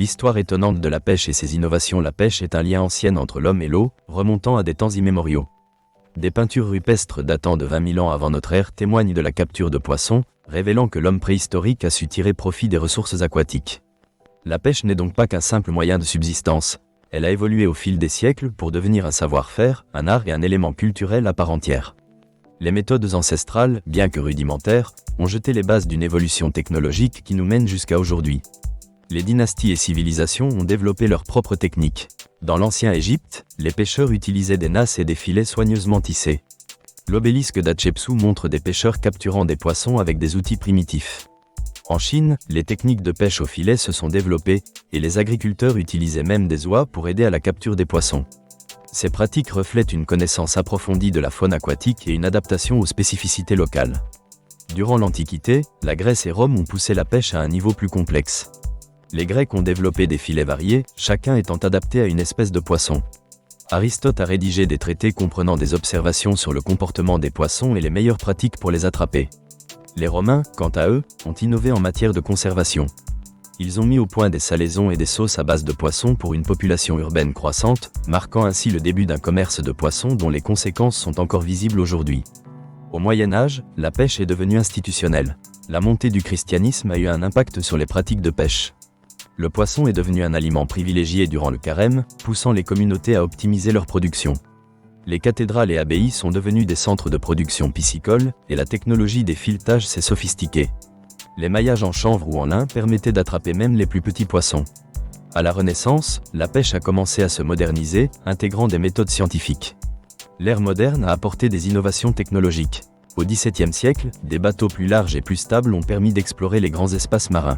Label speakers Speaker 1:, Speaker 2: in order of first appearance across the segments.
Speaker 1: L'histoire étonnante de la pêche et ses innovations. La pêche est un lien ancien entre l'homme et l'eau, remontant à des temps immémoriaux. Des peintures rupestres datant de 20 000 ans avant notre ère témoignent de la capture de poissons, révélant que l'homme préhistorique a su tirer profit des ressources aquatiques. La pêche n'est donc pas qu'un simple moyen de subsistance, elle a évolué au fil des siècles pour devenir un savoir-faire, un art et un élément culturel à part entière. Les méthodes ancestrales, bien que rudimentaires, ont jeté les bases d'une évolution technologique qui nous mène jusqu'à aujourd'hui. Les dynasties et civilisations ont développé leurs propres techniques. Dans l'ancien Égypte, les pêcheurs utilisaient des nasses et des filets soigneusement tissés. L'obélisque d'Hatchepsout montre des pêcheurs capturant des poissons avec des outils primitifs. En Chine, les techniques de pêche au filet se sont développées, et les agriculteurs utilisaient même des oies pour aider à la capture des poissons. Ces pratiques reflètent une connaissance approfondie de la faune aquatique et une adaptation aux spécificités locales. Durant l'Antiquité, la Grèce et Rome ont poussé la pêche à un niveau plus complexe. Les Grecs ont développé des filets variés, chacun étant adapté à une espèce de poisson. Aristote a rédigé des traités comprenant des observations sur le comportement des poissons et les meilleures pratiques pour les attraper. Les Romains, quant à eux, ont innové en matière de conservation. Ils ont mis au point des salaisons et des sauces à base de poissons pour une population urbaine croissante, marquant ainsi le début d'un commerce de poissons dont les conséquences sont encore visibles aujourd'hui. Au Moyen Âge, la pêche est devenue institutionnelle. La montée du christianisme a eu un impact sur les pratiques de pêche. Le poisson est devenu un aliment privilégié durant le carême, poussant les communautés à optimiser leur production. Les cathédrales et abbayes sont devenues des centres de production piscicole, et la technologie des filetages s'est sophistiquée. Les maillages en chanvre ou en lin permettaient d'attraper même les plus petits poissons. À la Renaissance, la pêche a commencé à se moderniser, intégrant des méthodes scientifiques. L'ère moderne a apporté des innovations technologiques. Au XVIIe siècle, des bateaux plus larges et plus stables ont permis d'explorer les grands espaces marins.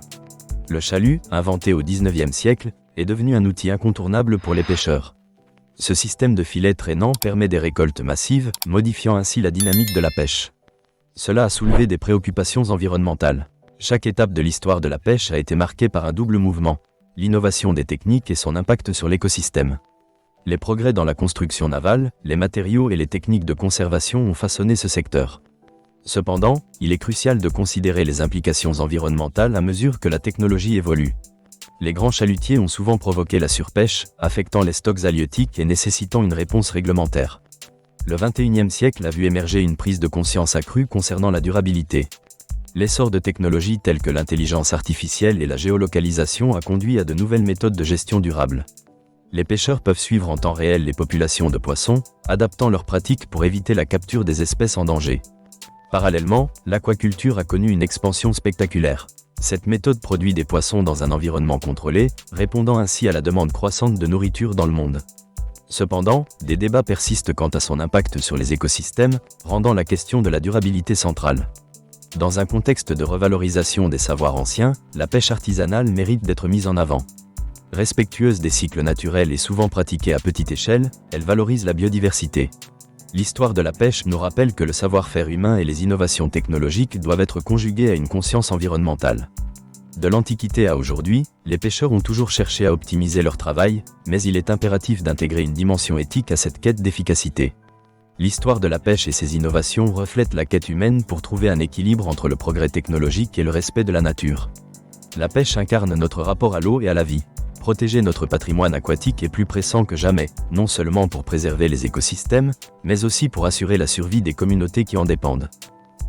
Speaker 1: Le chalut, inventé au XIXe siècle, est devenu un outil incontournable pour les pêcheurs. Ce système de filets traînants permet des récoltes massives, modifiant ainsi la dynamique de la pêche. Cela a soulevé des préoccupations environnementales. Chaque étape de l'histoire de la pêche a été marquée par un double mouvement, l'innovation des techniques et son impact sur l'écosystème. Les progrès dans la construction navale, les matériaux et les techniques de conservation ont façonné ce secteur. Cependant, il est crucial de considérer les implications environnementales à mesure que la technologie évolue. Les grands chalutiers ont souvent provoqué la surpêche, affectant les stocks halieutiques et nécessitant une réponse réglementaire. Le XXIe siècle a vu émerger une prise de conscience accrue concernant la durabilité. L'essor de technologies telles que l'intelligence artificielle et la géolocalisation a conduit à de nouvelles méthodes de gestion durable. Les pêcheurs peuvent suivre en temps réel les populations de poissons, adaptant leurs pratiques pour éviter la capture des espèces en danger. Parallèlement, l'aquaculture a connu une expansion spectaculaire. Cette méthode produit des poissons dans un environnement contrôlé, répondant ainsi à la demande croissante de nourriture dans le monde. Cependant, des débats persistent quant à son impact sur les écosystèmes, rendant la question de la durabilité centrale. Dans un contexte de revalorisation des savoirs anciens, la pêche artisanale mérite d'être mise en avant. Respectueuse des cycles naturels et souvent pratiquée à petite échelle, elle valorise la biodiversité. L'histoire de la pêche nous rappelle que le savoir-faire humain et les innovations technologiques doivent être conjugués à une conscience environnementale. De l'Antiquité à aujourd'hui, les pêcheurs ont toujours cherché à optimiser leur travail, mais il est impératif d'intégrer une dimension éthique à cette quête d'efficacité. L'histoire de la pêche et ses innovations reflètent la quête humaine pour trouver un équilibre entre le progrès technologique et le respect de la nature. La pêche incarne notre rapport à l'eau et à la vie. Protéger notre patrimoine aquatique est plus pressant que jamais, non seulement pour préserver les écosystèmes, mais aussi pour assurer la survie des communautés qui en dépendent.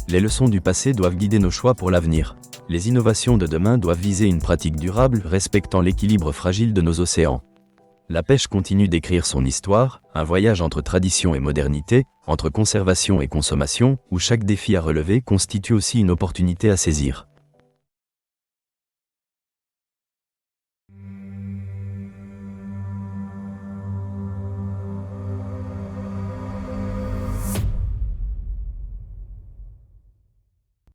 Speaker 1: Les leçons du passé doivent guider nos choix pour l'avenir. Les innovations de demain doivent viser une pratique durable respectant l'équilibre fragile de nos océans. La pêche continue d'écrire son histoire, un voyage entre tradition et modernité, entre conservation et consommation, où chaque défi à relever constitue aussi une opportunité à saisir.